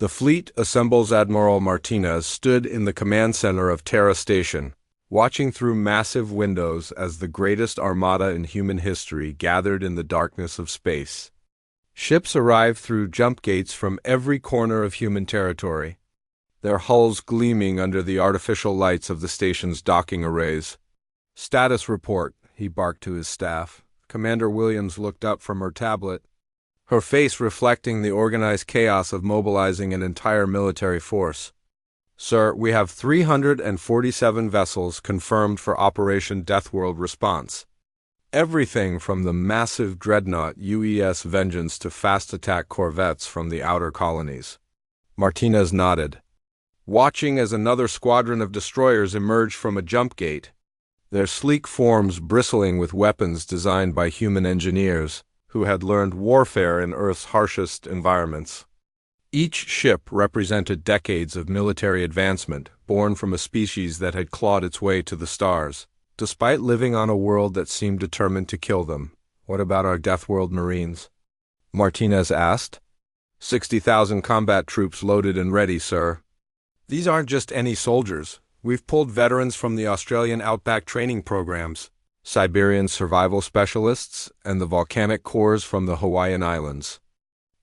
The fleet assembles. Admiral Martinez stood in the command center of Terra Station, watching through massive windows as the greatest armada in human history gathered in the darkness of space. Ships arrived through jump gates from every corner of human territory, their hulls gleaming under the artificial lights of the station's docking arrays. "Status report," he barked to his staff. Commander Williams looked up from her tablet, her face reflecting the organized chaos of mobilizing an entire military force. "Sir, we have 347 vessels confirmed for Operation Deathworld Response. Everything from the massive dreadnought UES Vengeance to fast-attack corvettes from the outer colonies." Martinez nodded, watching as another squadron of destroyers emerged from a jump gate, their sleek forms bristling with weapons designed by human engineers who had learned warfare in Earth's harshest environments. Each ship represented decades of military advancement, born from a species that had clawed its way to the stars, despite living on a world that seemed determined to kill them. "What about our Deathworld Marines?" Martinez asked. 60,000 combat troops loaded and ready, sir. These aren't just any soldiers. We've pulled veterans from the Australian outback training programs, Siberian survival specialists, and the volcanic cores from the Hawaiian Islands.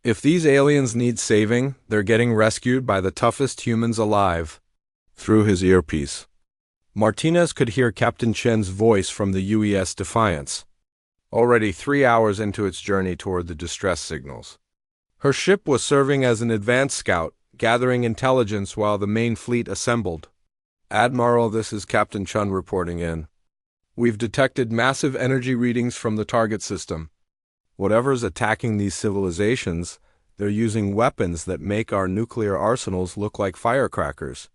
If these aliens need saving, they're getting rescued by the toughest humans alive. Through his earpiece, Martinez could hear Captain Chen's voice from the UES Defiance, already 3 hours into its journey toward the distress signals. Her ship was serving as an advance scout, gathering intelligence while the main fleet assembled. "Admiral, this is Captain Chun reporting in. We've detected massive energy readings from the target system. Whatever's attacking these civilizations, they're using weapons that make our nuclear arsenals look like firecrackers."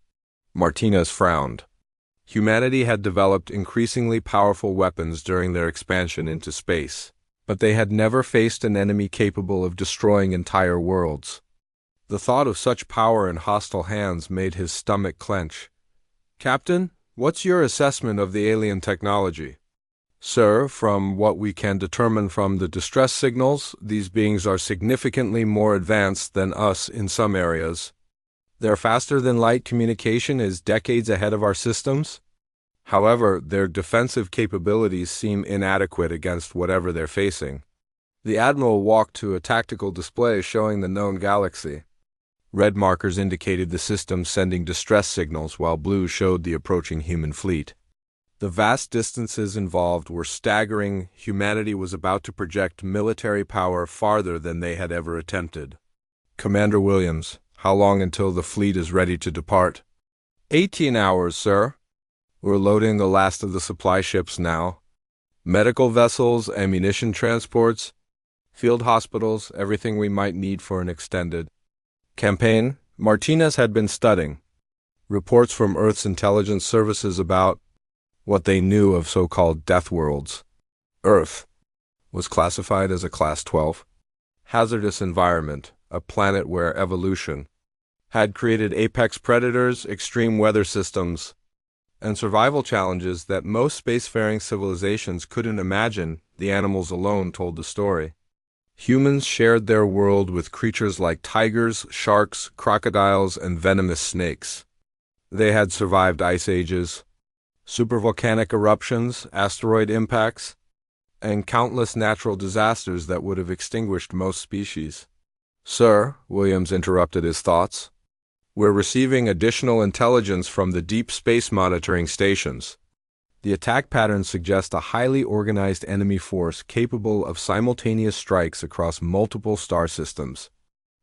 Martinez frowned. Humanity had developed increasingly powerful weapons during their expansion into space, but they had never faced an enemy capable of destroying entire worlds. The thought of such power in hostile hands made his stomach clench. "Captain, what's your assessment of the alien technology?" "Sir, from what we can determine from the distress signals, these beings are significantly more advanced than us in some areas. Their faster-than-light communication is decades ahead of our systems. However, their defensive capabilities seem inadequate against whatever they're facing." The Admiral walked to a tactical display showing the known galaxy. Red markers indicated the system sending distress signals, while blue showed the approaching human fleet. The vast distances involved were staggering. Humanity was about to project military power farther than they had ever attempted. "Commander Williams, how long until the fleet is ready to depart?" 18 hours, sir. We're loading the last of the supply ships now. Medical vessels, ammunition transports, field hospitals, everything we might need for an extended campaign. Martinez had been studying reports from Earth's intelligence services about what they knew of so-called death worlds. Earth was classified as a Class 12 hazardous environment, a planet where evolution had created apex predators, extreme weather systems, and survival challenges that most spacefaring civilizations couldn't imagine. The animals alone told the story. Humans shared their world with creatures like tigers, sharks, crocodiles, and venomous snakes. They had survived ice ages, supervolcanic eruptions, asteroid impacts, and countless natural disasters that would have extinguished most species. "Sir," Williams interrupted his thoughts, "we're receiving additional intelligence from the deep space monitoring stations. The attack patterns suggest a highly organized enemy force capable of simultaneous strikes across multiple star systems."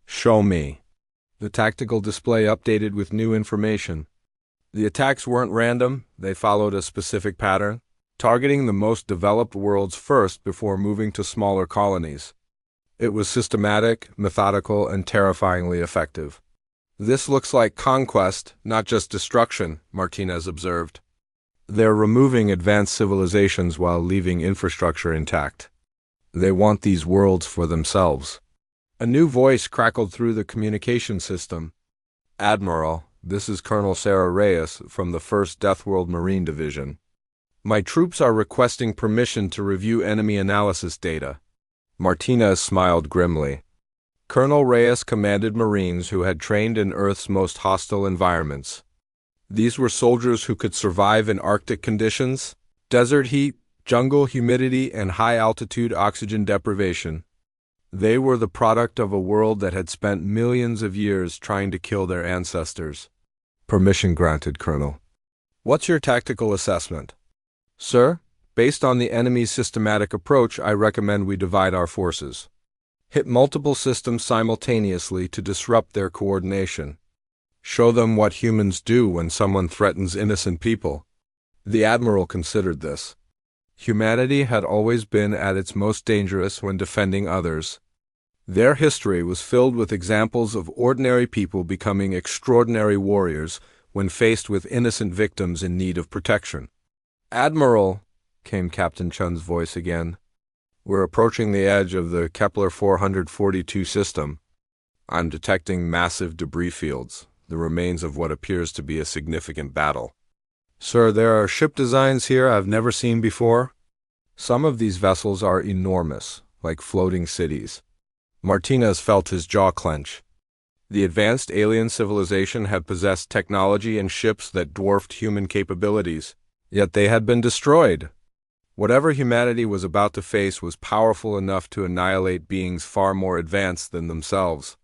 "Show me." The tactical display updated with new information. The attacks weren't random, they followed a specific pattern, targeting the most developed worlds first before moving to smaller colonies. It was systematic, methodical, and terrifyingly effective. "This looks like conquest, not just destruction," Martinez observed. "They're removing advanced civilizations while leaving infrastructure intact. They want these worlds for themselves." A new voice crackled through the communication system. "Admiral, this is Colonel Sarah Reyes from the 1st Deathworld Marine Division. My troops are requesting permission to review enemy analysis data." Martinez smiled grimly. Colonel Reyes commanded Marines who had trained in Earth's most hostile environments. These were soldiers who could survive in Arctic conditions, desert heat, jungle humidity, and high-altitude oxygen deprivation. They were the product of a world that had spent millions of years trying to kill their ancestors. Permission granted, Colonel. What's your tactical assessment? Sir, based on the enemy's systematic approach, I recommend we divide our forces. Hit multiple systems simultaneously to disrupt their coordination. Show them what humans do when someone threatens innocent people. The Admiral considered this. Humanity had always been at its most dangerous when defending others. Their history was filled with examples of ordinary people becoming extraordinary warriors when faced with innocent victims in need of protection. Admiral, came Captain Chun's voice again. We're approaching the edge of the Kepler 442 system. I'm detecting massive debris fields, the remains of what appears to be a significant battle. Sir, there are ship designs here I've never seen before. Some of these vessels are enormous, like floating cities. Martinez felt his jaw clench. The advanced alien civilization had possessed technology and ships that dwarfed human capabilities, yet they had been destroyed. Whatever humanity was about to face was powerful enough to annihilate beings far more advanced than themselves.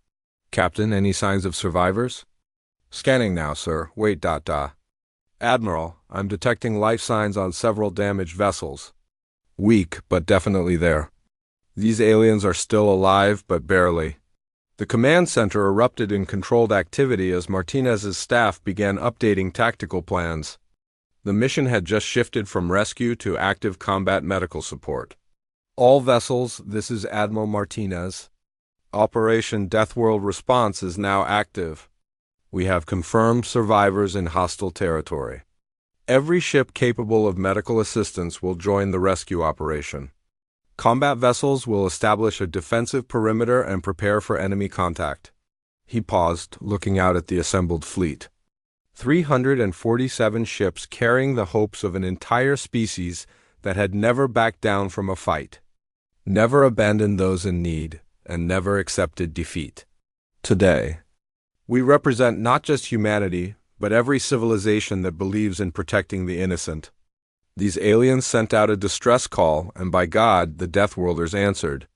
Captain, any signs of survivors? Scanning now, sir. Wait, Admiral, I'm detecting life signs on several damaged vessels. Weak, but definitely there. These aliens are still alive, but barely. The command center erupted in controlled activity as Martinez's staff began updating tactical plans. The mission had just shifted from rescue to active combat medical support. All vessels, this is Admiral Martinez. Operation Deathworld Response is now active. We have confirmed survivors in hostile territory. Every ship capable of medical assistance will join the rescue operation. Combat vessels will establish a defensive perimeter and prepare for enemy contact. He paused, looking out at the assembled fleet. 347 ships carrying the hopes of an entire species that had never backed down from a fight, never abandoned those in need, and never accepted defeat. Today, we represent not just humanity, but every civilization that believes in protecting the innocent. These aliens sent out a distress call, and by God, the Deathworlders answered.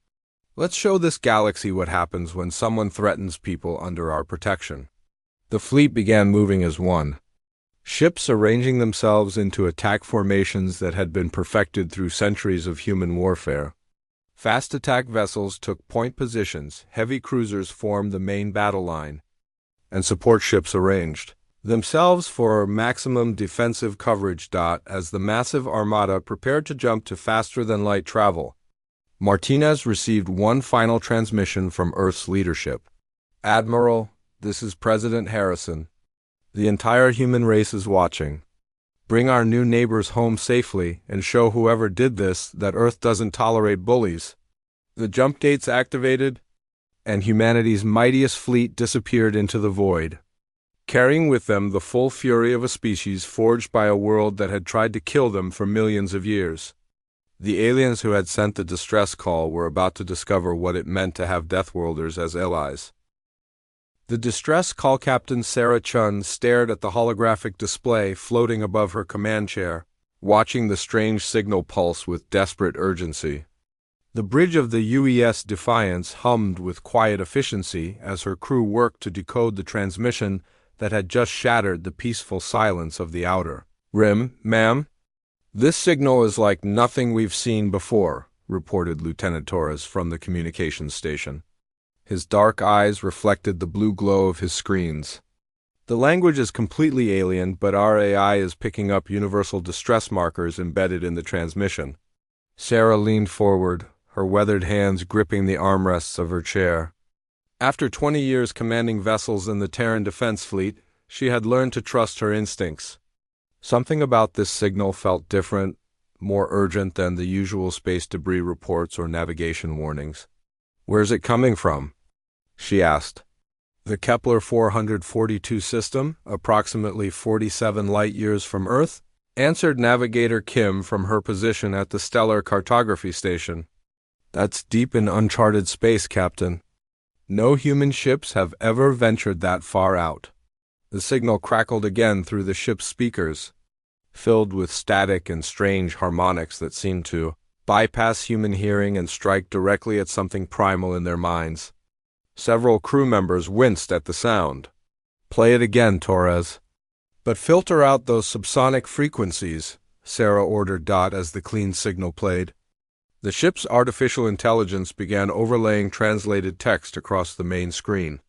Let's show this galaxy what happens when someone threatens people under our protection. The fleet began moving as one. Ships arranging themselves into attack formations that had been perfected through centuries of human warfare. Fast attack vessels took point positions, heavy cruisers formed the main battle line, and support ships arranged themselves for maximum defensive coverage. As the massive armada prepared to jump to faster-than-light travel, Martinez received one final transmission from Earth's leadership. Admiral, this is President Harrison. The entire human race is watching. Bring our new neighbors home safely and show whoever did this that Earth doesn't tolerate bullies. The jump gates activated, and humanity's mightiest fleet disappeared into the void, carrying with them the full fury of a species forged by a world that had tried to kill them for millions of years. The aliens who had sent the distress call were about to discover what it meant to have Deathworlders as allies. The distress call captain Sarah Chun stared at the holographic display floating above her command chair, watching the strange signal pulse with desperate urgency. The bridge of the UES Defiance hummed with quiet efficiency as her crew worked to decode the transmission that had just shattered the peaceful silence of the outer rim. Ma'am? This signal is like nothing we've seen before, reported Lieutenant Torres from the communications station. His dark eyes reflected the blue glow of his screens. The language is completely alien, but our AI is picking up universal distress markers embedded in the transmission. Sarah leaned forward, her weathered hands gripping the armrests of her chair. After 20 years commanding vessels in the Terran Defense Fleet, she had learned to trust her instincts. Something about this signal felt different, more urgent than the usual space debris reports or navigation warnings. Where's it coming from? She asked. The Kepler 442 system, approximately 47 light-years from Earth, answered Navigator Kim from her position at the Stellar Cartography Station. That's deep in uncharted space, Captain. No human ships have ever ventured that far out. The signal crackled again through the ship's speakers, filled with static and strange harmonics that seemed to bypass human hearing and strike directly at something primal in their minds. Several crew members winced at the sound. "Play it again, Torres." "But filter out those subsonic frequencies," Sarah ordered Dot as the clean signal played. The ship's artificial intelligence began overlaying translated text across the main screen.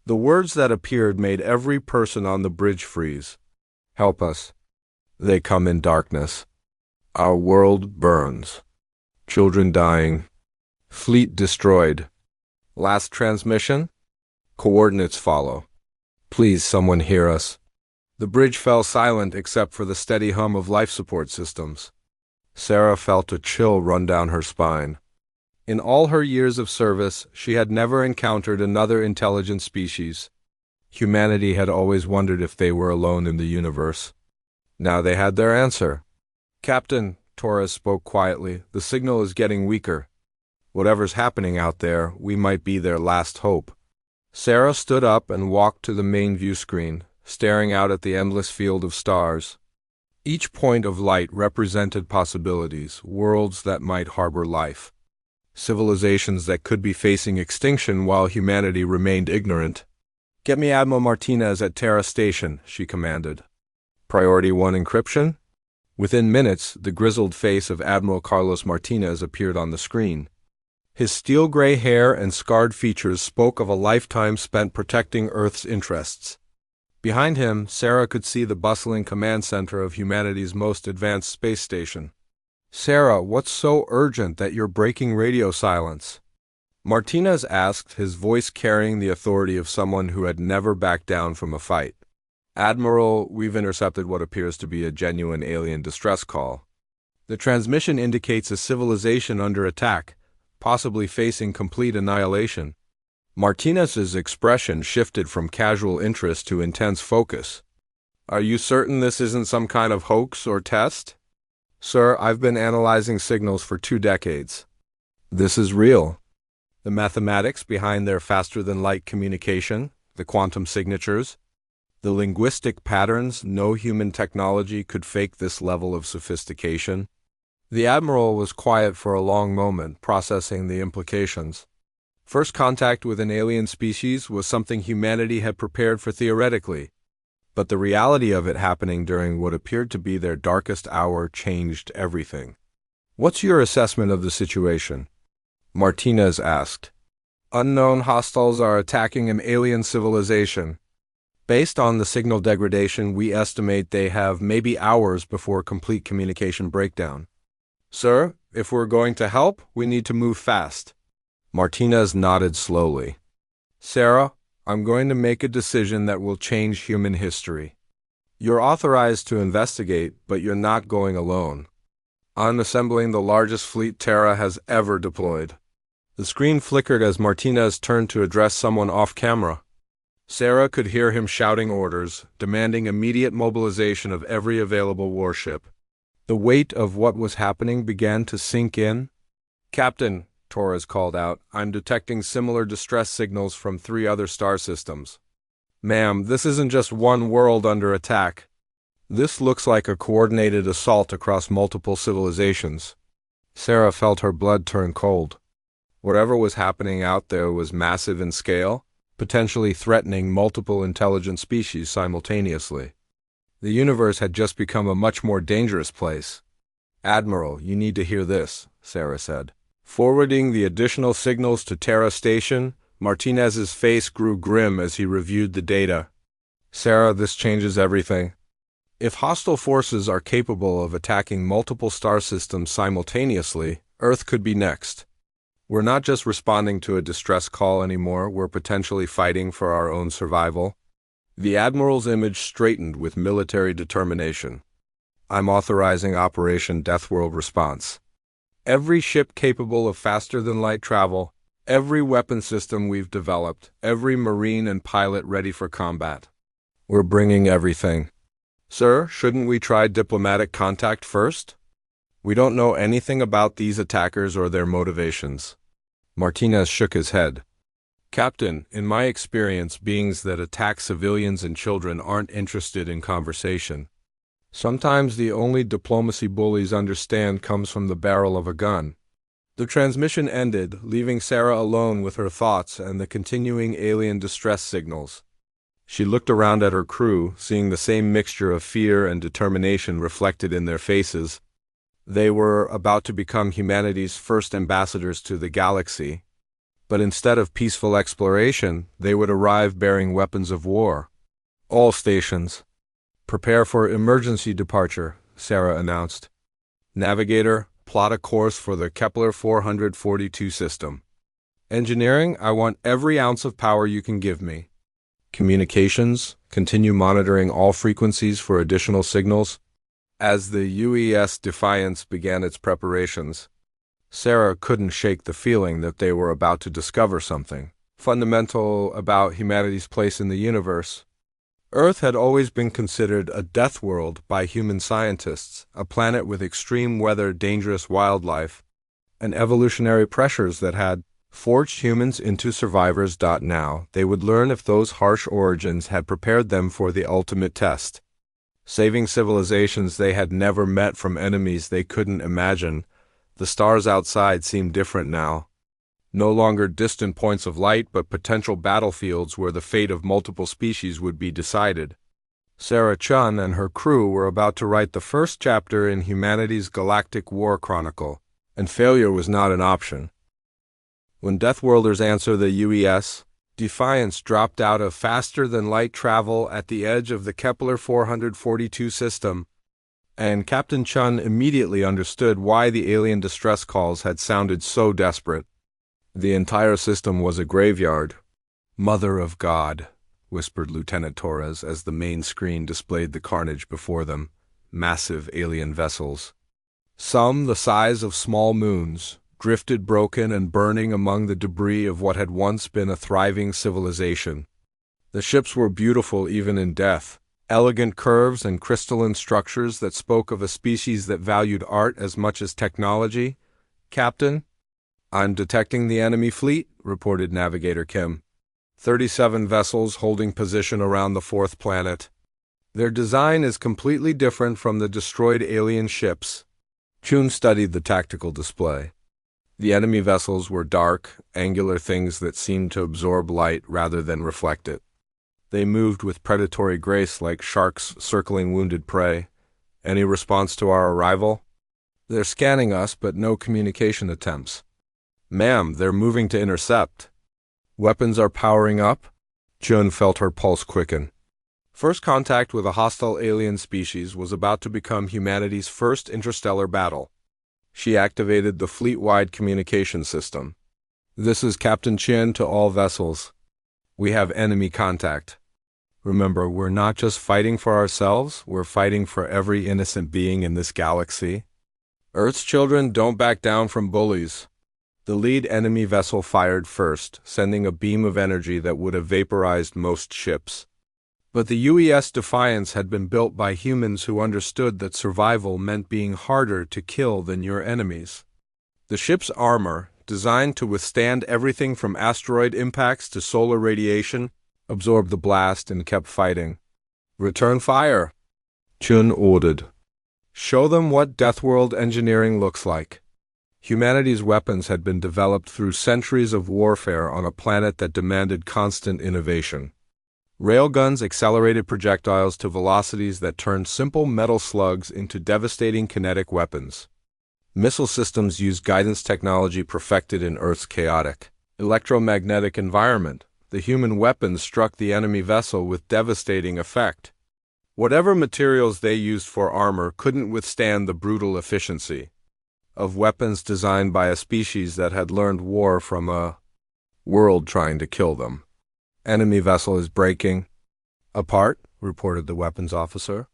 The words that appeared made every person on the bridge freeze. "Help us. They come in darkness. Our world burns. Children dying. Fleet destroyed. Last transmission? Coordinates follow. Please, someone hear us." The bridge fell silent except for the steady hum of life support systems. Sarah felt a chill run down her spine. In all her years of service, she had never encountered another intelligent species. Humanity had always wondered if they were alone in the universe. Now they had their answer. "Captain," Torres spoke quietly, "the signal is getting weaker. Whatever's happening out there, we might be their last hope." Sarah stood up and walked to the main view screen, staring out at the endless field of stars. Each point of light represented possibilities, worlds that might harbor life, civilizations that could be facing extinction while humanity remained ignorant. "Get me Admiral Martinez at Terra Station," she commanded. "Priority 1 encryption?" Within minutes, the grizzled face of Admiral Carlos Martinez appeared on the screen. His steel-gray hair and scarred features spoke of a lifetime spent protecting Earth's interests. Behind him, Sarah could see the bustling command center of humanity's most advanced space station. "Sarah, what's so urgent that you're breaking radio silence?" Martinez asked, his voice carrying the authority of someone who had never backed down from a fight. "Admiral, we've intercepted what appears to be a genuine alien distress call. The transmission indicates a civilization under attack, possibly facing complete annihilation." Martinez's expression shifted from casual interest to intense focus. "Are you certain this isn't some kind of hoax or test?" "Sir, I've been analyzing signals for 2 decades. This is real. The mathematics behind their faster-than-light communication, the quantum signatures, the linguistic patterns, no human technology could fake this level of sophistication." The Admiral was quiet for a long moment, processing the implications. First contact with an alien species was something humanity had prepared for theoretically, but the reality of it happening during what appeared to be their darkest hour changed everything. "What's your assessment of the situation?" Martinez asked. "Unknown hostiles are attacking an alien civilization. Based on the signal degradation, we estimate they have maybe hours before complete communication breakdown. Sir, if we're going to help, we need to move fast." Martinez nodded slowly. "Sarah, I'm going to make a decision that will change human history. You're authorized to investigate, but you're not going alone. I'm assembling the largest fleet Terra has ever deployed." The screen flickered as Martinez turned to address someone off camera. Sarah could hear him shouting orders, demanding immediate mobilization of every available warship. The weight of what was happening began to sink in. "Captain," Torres called out, "I'm detecting similar distress signals from 3 other star systems." "Ma'am, this isn't just one world under attack. This looks like a coordinated assault across multiple civilizations." Sarah felt her blood turn cold. Whatever was happening out there was massive in scale, potentially threatening multiple intelligent species simultaneously. The universe had just become a much more dangerous place. "Admiral, you need to hear this," Sarah said. Forwarding the additional signals to Terra Station, Martinez's face grew grim as he reviewed the data. "Sarah, this changes everything. If hostile forces are capable of attacking multiple star systems simultaneously, Earth could be next. We're not just responding to a distress call anymore, we're potentially fighting for our own survival." The Admiral's image straightened with military determination. "I'm authorizing Operation Deathworld Response. Every ship capable of faster-than-light travel, every weapon system we've developed, every Marine and pilot ready for combat. We're bringing everything." "Sir, shouldn't we try diplomatic contact first? We don't know anything about these attackers or their motivations." Martinez shook his head. Captain, in my experience, beings that attack civilians and children aren't interested in conversation. Sometimes the only diplomacy bullies understand comes from the barrel of a gun. The transmission ended, leaving Sarah alone with her thoughts and the continuing alien distress signals. She looked around at her crew, seeing the same mixture of fear and determination reflected in their faces. They were about to become humanity's first ambassadors to the galaxy. But instead of peaceful exploration, they would arrive bearing weapons of war. All stations, prepare for emergency departure, Sarah announced. Navigator, plot a course for the Kepler 442 system. Engineering, I want every ounce of power you can give me. Communications, continue monitoring all frequencies for additional signals. As the UES Defiance began its preparations, Sarah couldn't shake the feeling that they were about to discover something fundamental about humanity's place in the universe. Earth had always been considered a death world by human scientists, a planet with extreme weather, dangerous wildlife, and evolutionary pressures that had forged humans into survivors. Now, they would learn if those harsh origins had prepared them for the ultimate test. Saving civilizations they had never met from enemies they couldn't imagine, the stars outside seemed different now. No longer distant points of light, but potential battlefields where the fate of multiple species would be decided. Sarah Chun and her crew were about to write the first chapter in humanity's Galactic War Chronicle, and failure was not an option. When Deathworlders answer the UES, Defiance dropped out of faster-than-light travel at the edge of the Kepler 442 system, and Captain Chun immediately understood why the alien distress calls had sounded so desperate. The entire system was a graveyard. "Mother of God," whispered Lieutenant Torres as the main screen displayed the carnage before them. Massive alien vessels, some the size of small moons, drifted broken and burning among the debris of what had once been a thriving civilization. The ships were beautiful even in death, elegant curves and crystalline structures that spoke of a species that valued art as much as technology. "Captain, I'm detecting the enemy fleet," reported Navigator Kim. 37 vessels holding position around the fourth planet. Their design is completely different from the destroyed alien ships. Chun studied the tactical display. The enemy vessels were dark, angular things that seemed to absorb light rather than reflect it. They moved with predatory grace like sharks circling wounded prey. "Any response to our arrival?" "They're scanning us, but no communication attempts." "Ma'am, they're moving to intercept." "Weapons are powering up?" Chun felt her pulse quicken. First contact with a hostile alien species was about to become humanity's first interstellar battle. She activated the fleet-wide communication system. "This is Captain Chin to all vessels. We have enemy contact. Remember, we're not just fighting for ourselves, we're fighting for every innocent being in this galaxy. Earth's children don't back down from bullies." The lead enemy vessel fired first, sending a beam of energy that would have vaporized most ships. But the UES Defiance had been built by humans who understood that survival meant being harder to kill than your enemies. The ship's armor, designed to withstand everything from asteroid impacts to solar radiation, absorbed the blast and kept fighting. "Return fire," Chun ordered. "Show them what Deathworld engineering looks like." Humanity's weapons had been developed through centuries of warfare on a planet that demanded constant innovation. Railguns accelerated projectiles to velocities that turned simple metal slugs into devastating kinetic weapons. Missile systems used guidance technology perfected in Earth's chaotic, electromagnetic environment. The human weapons struck the enemy vessel with devastating effect. Whatever materials they used for armor couldn't withstand the brutal efficiency of weapons designed by a species that had learned war from a world trying to kill them. "Enemy vessel is breaking apart," reported the weapons officer.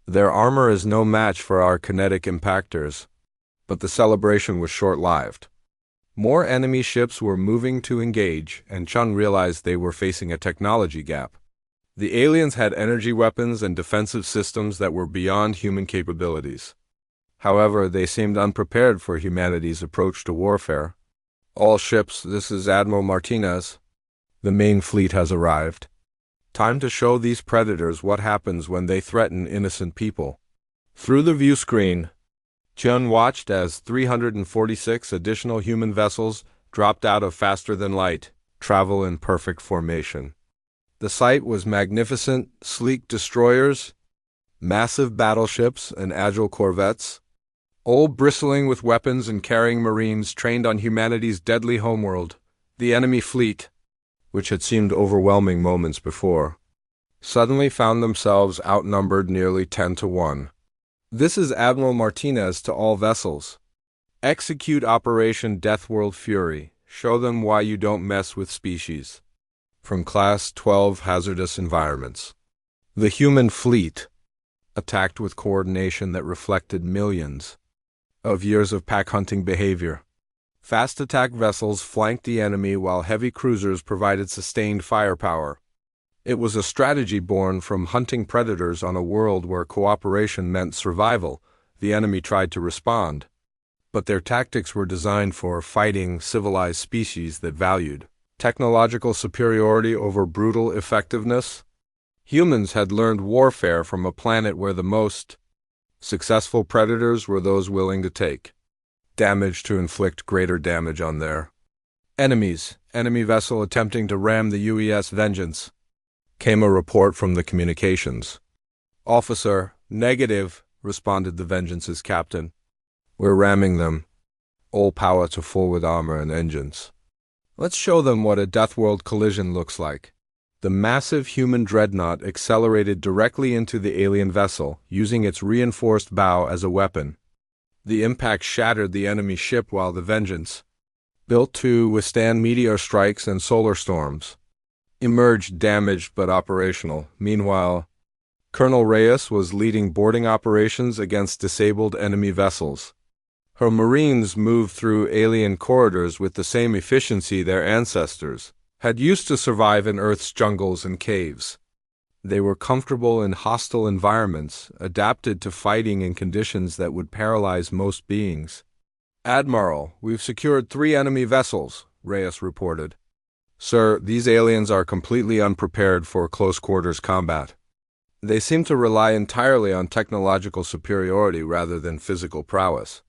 "Their armor is no match for our kinetic impactors." But the celebration was short-lived. More enemy ships were moving to engage, and Chun realized they were facing a technology gap. The aliens had energy weapons and defensive systems that were beyond human capabilities. However, they seemed unprepared for humanity's approach to warfare. "All ships, this is Admiral Martinez. The main fleet has arrived. Time to show these predators what happens when they threaten innocent people. Through the view screen, Chun watched as 346 additional human vessels dropped out of faster-than-light travel in perfect formation. The sight was magnificent, sleek destroyers, massive battleships and agile corvettes, all bristling with weapons and carrying marines trained on humanity's deadly homeworld. The enemy fleet, which had seemed overwhelming moments before, suddenly found themselves outnumbered nearly 10-1. This is Admiral Martinez to all vessels. Execute Operation Deathworld Fury. Show them why you don't mess with species. From Class 12 Hazardous Environments. The human fleet attacked with coordination that reflected millions of years of pack-hunting behavior. Fast attack vessels flanked the enemy while heavy cruisers provided sustained firepower. It was a strategy born from hunting predators on a world where cooperation meant survival. The enemy tried to respond, but their tactics were designed for fighting civilized species that valued technological superiority over brutal effectiveness. Humans had learned warfare from a planet where the most successful predators were those willing to take damage to inflict greater damage on their enemies. Enemy vessel attempting to ram the UES Vengeance. Came a report from the communications officer. Negative, responded the Vengeance's captain. We're ramming them. All power to forward armor and engines. Let's show them what a Deathworld collision looks like. The massive human dreadnought accelerated directly into the alien vessel, using its reinforced bow as a weapon. The impact shattered the enemy ship while the Vengeance, built to withstand meteor strikes and solar storms, emerged damaged but operational. Meanwhile, Colonel Reyes was leading boarding operations against disabled enemy vessels. Her Marines moved through alien corridors with the same efficiency their ancestors had used to survive in Earth's jungles and caves. They were comfortable in hostile environments, adapted to fighting in conditions that would paralyze most beings. Admiral, we've secured 3 enemy vessels, Reyes reported. Sir, these aliens are completely unprepared for close-quarters combat. They seem to rely entirely on technological superiority rather than physical prowess.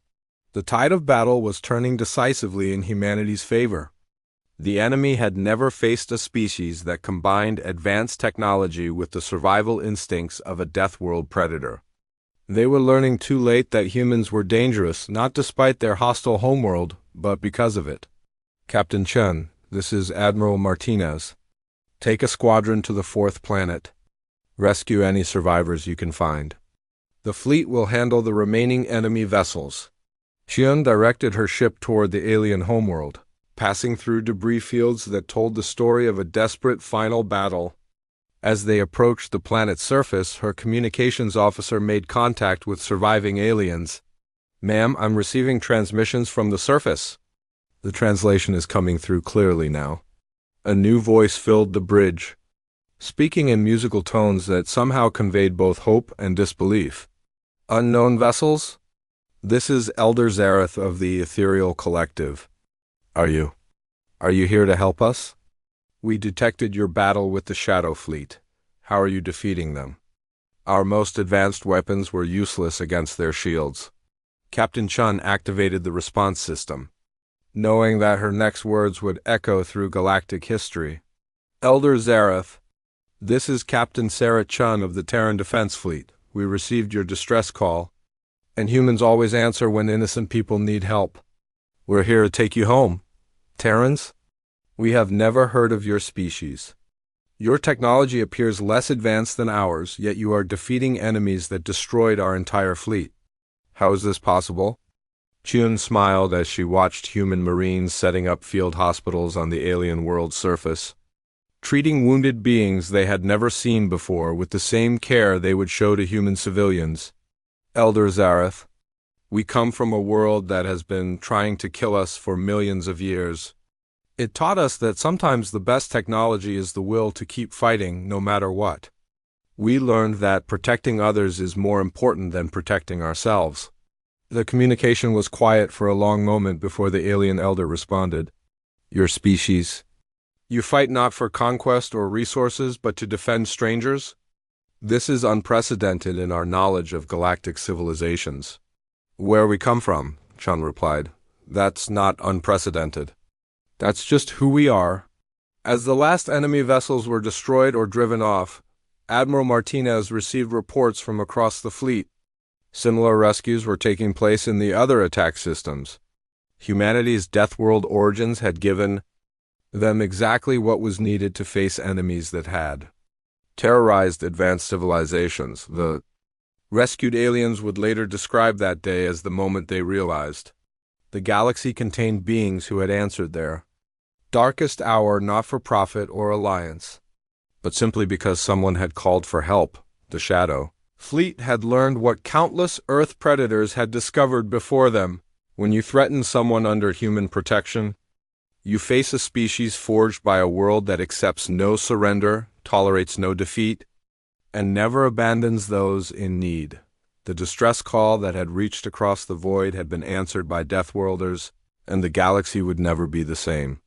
The tide of battle was turning decisively in humanity's favor. The enemy had never faced a species that combined advanced technology with the survival instincts of a Deathworld predator. They were learning too late that humans were dangerous, not despite their hostile homeworld, but because of it. Captain Chun, this is Admiral Martinez. Take a squadron to the 4th planet. Rescue any survivors you can find. The fleet will handle the remaining enemy vessels. Chun directed her ship toward the alien homeworld, passing through debris fields that told the story of a desperate final battle. As they approached the planet's surface, her communications officer made contact with surviving aliens. Ma'am, I'm receiving transmissions from the surface. The translation is coming through clearly now. A new voice filled the bridge, speaking in musical tones that somehow conveyed both hope and disbelief. Unknown vessels? This is Elder Zareth of the Ethereal Collective. Are you here to help us? We detected your battle with the Shadow Fleet. How are you defeating them? Our most advanced weapons were useless against their shields. Captain Chun activated the response system, knowing that her next words would echo through galactic history. Elder Zareth, this is Captain Sarah Chun of the Terran Defense Fleet. We received your distress call, and humans always answer when innocent people need help. We're here to take you home. Terrans? We have never heard of your species. Your technology appears less advanced than ours, yet you are defeating enemies that destroyed our entire fleet. How is this possible? Chun smiled as she watched human Marines setting up field hospitals on the alien world's surface, treating wounded beings they had never seen before with the same care they would show to human civilians. Elder Zareth, we come from a world that has been trying to kill us for millions of years. It taught us that sometimes the best technology is the will to keep fighting no matter what. We learned that protecting others is more important than protecting ourselves. The communication was quiet for a long moment before the alien elder responded. Your species? You fight not for conquest or resources, but to defend strangers? This is unprecedented in our knowledge of galactic civilizations. Where we come from, Chun replied. That's not unprecedented. That's just who we are. As the last enemy vessels were destroyed or driven off, Admiral Martinez received reports from across the fleet. Similar rescues were taking place in the other attack systems. Humanity's Deathworld origins had given them exactly what was needed to face enemies that had terrorized advanced civilizations. The rescued aliens would later describe that day as the moment they realized the galaxy contained beings who had answered their darkest hour not for profit or alliance, but simply because someone had called for help. The Shadow Fleet had learned what countless Earth predators had discovered before them. When you threaten someone under human protection, you face a species forged by a world that accepts no surrender, tolerates no defeat, and never abandons those in need. The distress call that had reached across the void had been answered by Deathworlders, and the galaxy would never be the same.